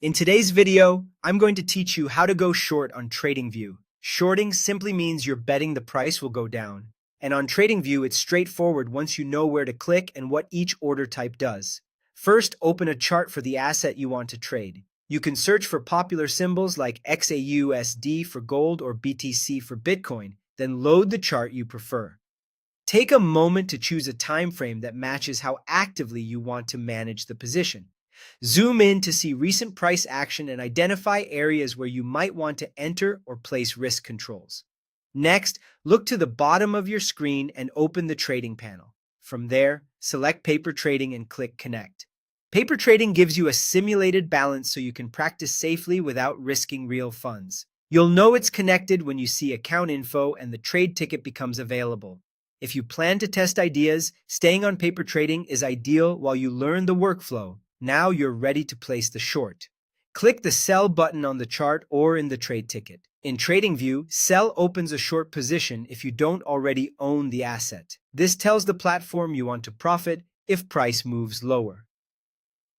In today's video, I'm going to teach you how to go short on TradingView. Shorting simply means you're betting the price will go down. And on TradingView, it's straightforward once you know where to click and what each order type does. First, open a chart for the asset you want to trade. You can search for popular symbols like XAUSD for gold or BTC for Bitcoin, then load the chart you prefer. Take a moment to choose a time frame that matches how actively you want to manage the position. Zoom in to see recent price action and identify areas where you might want to enter or place risk controls. Next, look to the bottom of your screen and open the trading panel. From there, select Paper Trading and click Connect. Paper Trading gives you a simulated balance so you can practice safely without risking real funds. You'll know it's connected when you see account info and the trade ticket becomes available. If you plan to test ideas, staying on Paper Trading is ideal while you learn the workflow. Now you're ready to place the short. Click the Sell button on the chart or in the trade ticket. In TradingView, Sell opens a short position if you don't already own the asset. This tells the platform you want to profit if price moves lower.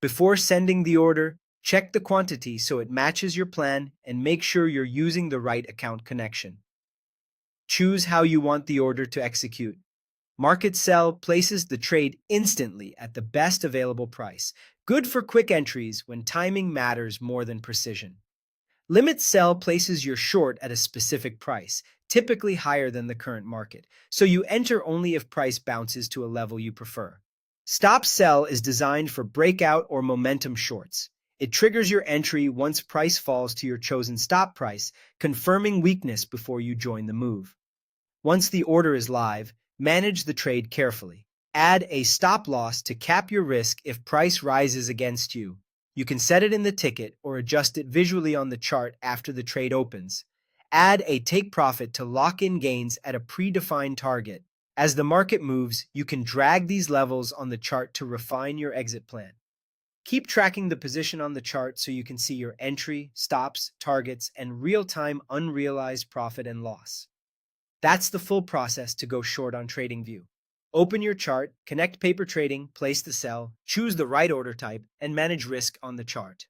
Before sending the order, check the quantity so it matches your plan and make sure you're using the right account connection. Choose how you want the order to execute. Market Sell places the trade instantly at the best available price, good for quick entries when timing matters more than precision. Limit Sell places your short at a specific price, typically higher than the current market, so you enter only if price bounces to a level you prefer. Stop Sell is designed for breakout or momentum shorts. It triggers your entry once price falls to your chosen stop price, confirming weakness before you join the move. Once the order is live, manage the trade carefully. Add a stop loss to cap your risk if price rises against you. You can set it in the ticket or adjust it visually on the chart after the trade opens. Add a take profit to lock in gains at a predefined target. As the market moves, you can drag these levels on the chart to refine your exit plan. Keep tracking the position on the chart so you can see your entry, stops, targets, and real-time unrealized profit and loss. That's the full process to go short on TradingView. Open your chart, connect Paper Trading, place the sell, choose the right order type, and manage risk on the chart.